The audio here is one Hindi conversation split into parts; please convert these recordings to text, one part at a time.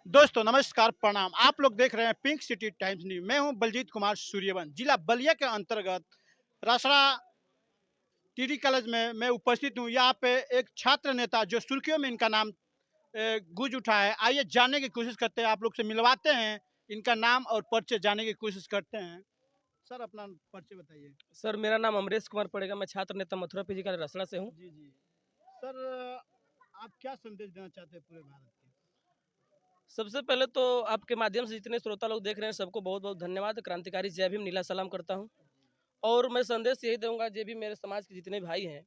दोस्तों नमस्कार प्रणाम। आप लोग देख रहे हैं पिंक सिटी टाइम्स न्यूज। मैं हूं बलजीत कुमार सूर्यवंश। जिला बलिया के अंतर्गत रसड़ा टीडी कॉलेज में मैं उपस्थित हूं। यहाँ पे एक छात्र नेता जो सुर्खियों में इनका नाम गूंज उठा है। आइए जानने की कोशिश करते हैं, आप लोग से मिलवाते हैं, इनका नाम और परिचय जानने की कोशिश करते हैं। सर अपना परिचय बताइए। सर, मेरा नाम अमरेश कुमार पड़ेगा। मैं छात्र नेता मथुरा फिजिकल रसड़ा से हूँ। जी जी। सर आप क्या संदेश देना चाहते हैं पूरे भारत के? सबसे पहले तो आपके माध्यम से जितने श्रोता लोग देख रहे हैं सबको बहुत बहुत धन्यवाद। क्रांतिकारी जय भीम, नीला सलाम करता हूँ। और मैं संदेश यही दूंगा, जो भी मेरे समाज के जितने भाई हैं,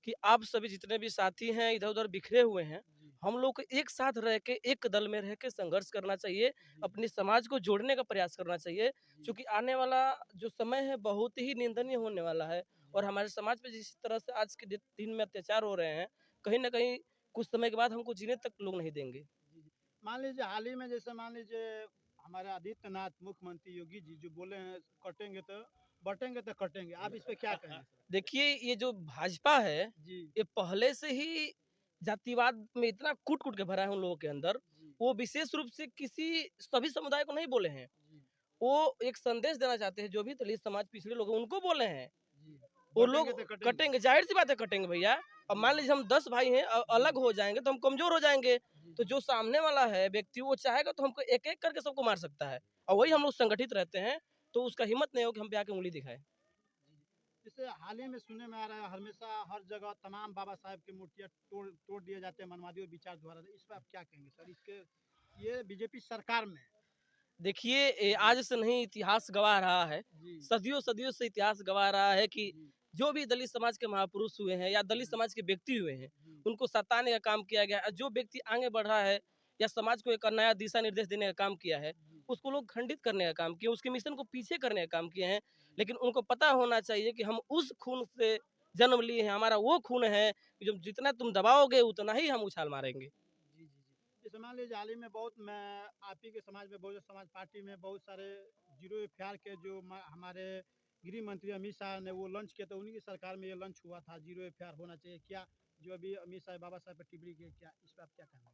कि आप सभी जितने भी साथी हैं इधर उधर बिखरे हुए हैं, जी हम लोग को एक साथ रह के एक दल में रह के संघर्ष करना चाहिए। जी अपने समाज को जोड़ने का प्रयास करना चाहिए, जी क्योंकि आने वाला जो समय है बहुत ही निंदनीय होने वाला है। और हमारे समाज पे जिस तरह से आज के दिन में अत्याचार हो रहे हैं, कहीं ना कहीं कुछ समय के बाद हमको जीने तक लोग नहीं देंगे। जी, जी। मान लीजिए हाल ही में जैसे मान लीजिए हमारे आदित्यनाथ मुख्यमंत्री योगी जी जो बोले हैं कटेंगे तो बटेंगे तो कटेंगे, आप इस पे क्या कहेंगे सर? देखिए, ये जो भाजपा है, जी ये पहले से ही जातिवाद में इतना कूट-कूट के भरा है उन लोगों के अंदर। जी वो विशेष रूप से किसी सभी समुदाय को नहीं बोले हैं। जी वो एक संदेश देना चाहते हैं, जो भी दलित समाज पिछड़े लोग हैं उनको बोले हैं। जी। वो लोग बटेंगे तो कटेंगे। कटेंगे, ज़ाहिर-सी बात है कटेंगे भैया। अब जी मान लीजिए हम 10 भाई हैं, जी अलग हो जाएँगे तो हम कमज़ोर हो जाएँगे। जी तो जी जो सामने वाला है व्यक्ति, वो चाहेगा तो हमको एक-एक करके सबको मार सकता है। और वही हम लोग संगठित रहते हैं, तो उसका हिम्मत नहीं हो कि हम पे आके उँगली दिखाए। जी। जैसे हाल ही में सुनने में आ रहा है हमेशा हर जगह तमाम बाबा साहेब की मूर्तियां तोड़ तोड़ दिए जाते हैं मनवादी विचार द्वारा, इस पर आप क्या कहेंगे सर? इसके ये बीजेपी सरकार में। देखिए, जी आज से नहीं, इतिहास गवाह रहा है। जी सदियों सदियों से इतिहास गवाह रहा है कि जी जो भी दलित समाज के महापुरुष हुए हैं या दलित जी समाज के व्यक्ति हुए हैं, जी उनको सताने का काम किया गया है। जो व्यक्ति आगे बढ़ रहा है या समाज को एक नया दिशा निर्देश देने का काम किया है, जी उसको लोग खंडित करने का काम किए, उसके मिशन को पीछे करने का काम किए हैं। लेकिन उनको पता होना चाहिए कि हम उस खून से जन्म लिए हैं, हमारा वो खून है कि जो जितना तुम दबाओगे उतना ही हम उछाल मारेंगे। जी, जी, जी। जैसे मान लीजिए हाल ही में बहुत मैं आप ही के समाज में बहुजन समाज पार्टी में बहुत सारे ज़ीरो एफआईआर के जो हमारे गृह मंत्री अमित शाह ने वो लॉन्च किया था, उन्हीं की सरकार में ये लॉन्च हुआ था ज़ीरो एफआईआर होना चाहिए। क्या जो अभी अमित शाह बाबा साहब पर टिप्पणी की, क्या इस पे आप क्या कहेंगे?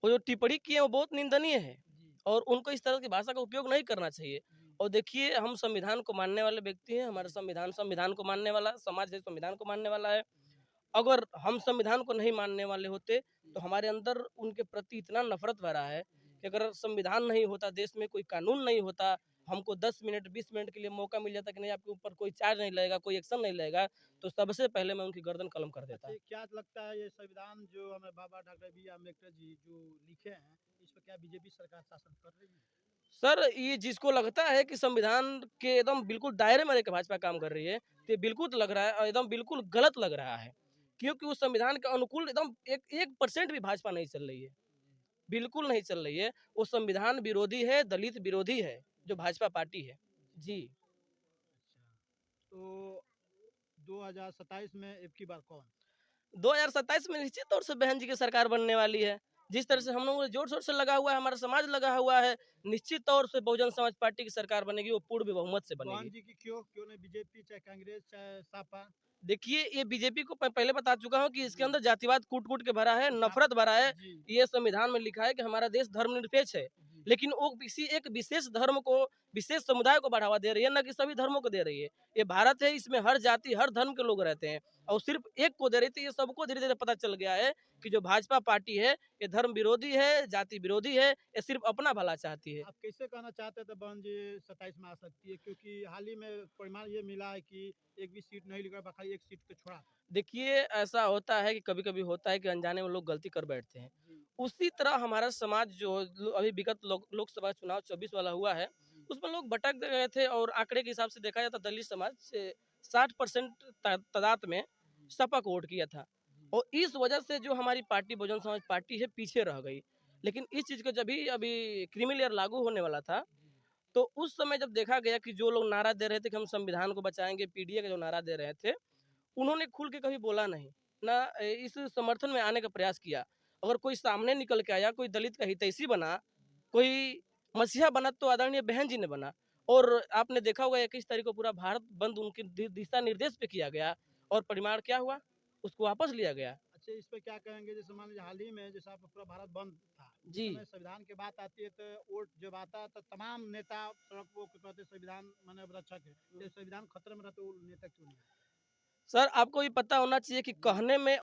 वो जो टिप्पणी की है वो बहुत निंदनीय है जी, और उनको इस तरह की भाषा का उपयोग नहीं करना चाहिए। जी, और देखिए, हम संविधान को मानने वाले व्यक्ति हैं, हमारा जी, संविधान संविधान को मानने वाला समाज है, संविधान को मानने वाला है। जी, अगर हम संविधान को नहीं मानने वाले होते जी, तो हमारे अंदर उनके प्रति इतना नफरत भरा है जी, कि अगर संविधान नहीं होता, देश में कोई कानून नहीं होता, हमको 10 मिनट 20 मिनट के लिए मौका मिल जाता कि नहीं, आपके ऊपर कोई चार्ज नहीं लगेगा, कोई एक्शन नहीं लगेगा, तो सबसे पहले मैं उनकी गर्दन कलम कर अच्छा, देता। ये क्या लगता है ये संविधान जो हमें बाबा doctor B are Ambedkar ji जो लिखे हैं, इस पे क्या बीजेपी सरकार शासन कर रही है? सर, ये जिसको लगता है कि संविधान के एकदम बिल्कुल दायरे में रह के भाजपा काम कर रही है, तो ये बिल्कुल लग रहा है और एकदम बिल्कुल गलत लग रहा है। जी, क्योंकि उस संविधान के अनुकूल एकदम एक 1% भी भाजपा नहीं चल रही है, जी, बिल्कुल नहीं चल रही है। वो संविधान विरोधी है, दलित विरोधी है, जो जी, भाजपा पार्टी है। जी। जी। अच्छा, तो 2027 में अब की बार कौन? 2027 में निश्चित तौर से बहन जी की सरकार बनने वाली है। जिस तरह जी। से हम लोगों को जोर-शोर से लगा हुआ है, हमारा समाज लगा हुआ है, निश्चित तौर से बहुजन समाज पार्टी की सरकार बनेगी, वो पूर्ण बहुमत से बहन बनेगी। जी की क्यों क्यों नहीं बीजेपी चाहे कांग्रेस चाहे सपा? देखिए, ये बीजेपी को मैं पहले बता चुका हूँ कि इसके जी। अंदर जातिवाद कूट-कूट के भरा है, अच्छा नफ़रत भरा है। जी, ये संविधान में लिखा है कि हमारा देश धर्मनिरपेक्ष है, जी, लेकिन वो किसी एक विशेष धर्म को, विशेष समुदाय को बढ़ावा दे रही है, ना कि सभी धर्मों को दे रही है। ये भारत है, इसमें हर जाति, हर धर्म के लोग रहते हैं और सिर्फ़ एक को दे रही थी। ये सबको धीरे-धीरे पता चल गया है कि जो भाजपा पार्टी है, ये धर्म विरोधी है, जाति विरोधी है, ये सिर्फ़ अपना भला चाहती है। आप कैसे कहना चाहते थे बहन जी 27 में आ सकती है? क्योंकि हाल ही में परिणाम ये मिला है कि एक भी सीट नहीं लिखा, बखाली एक सीट पे छोड़ा था। देखिए, ऐसा होता है कि कभी-कभी होता है कि अनजाने में लोग गलती कर बैठते हैं। जी, उसी तरह हमारा समाज जो अभी विगत लोकसभा चुनाव 24 वाला हुआ है, जी, उसमें लोग भटक गए थे और आंकड़े के हिसाब से देखा जाए तो दलित समाज से 60% तादाद में जी, सपा को वोट किया था। जी, और इस वजह से जो हमारी पार्टी बहुजन समाज पार्टी है, पीछे रह गई। लेकिन इस चीज़ को जब भी अभी क्रीमी लेयर लागू होने वाला था, जी, तो उस समय जब देखा गया कि जो लोग नारा दे रहे थे कि हम संविधान को बचाएँगे, पीडीए का जो नारा दे रहे थे, उन्होंने खुल के कभी बोला नहीं, ना इस समर्थन में आने का प्रयास किया। अगर कोई सामने निकल के आया, कोई दलित का हितैषी बना, कोई मसीहा बना, तो आदरणीय बहन जी ने बना। और आपने देखा होगा 21 तारीख को पूरा भारत बंद उनके दिशा निर्देश पे किया गया और परिणाम क्या हुआ? उसको वापस लिया गया। अच्छा, इस पे क्या कहेंगे? जैसे मान लीजिए हाल ही में जैसे आपका पूरा भारत बंद था, जी। समय संविधान की बात आती है तो वोट जब आता है तो तमाम नेता सड़क वो कहते हैं संविधान माने रक्षक है, ये संविधान खतरे में रहते वो नेता क्यों नहीं आते? सर आपको ये पता होना चाहिए कि जी। कहने में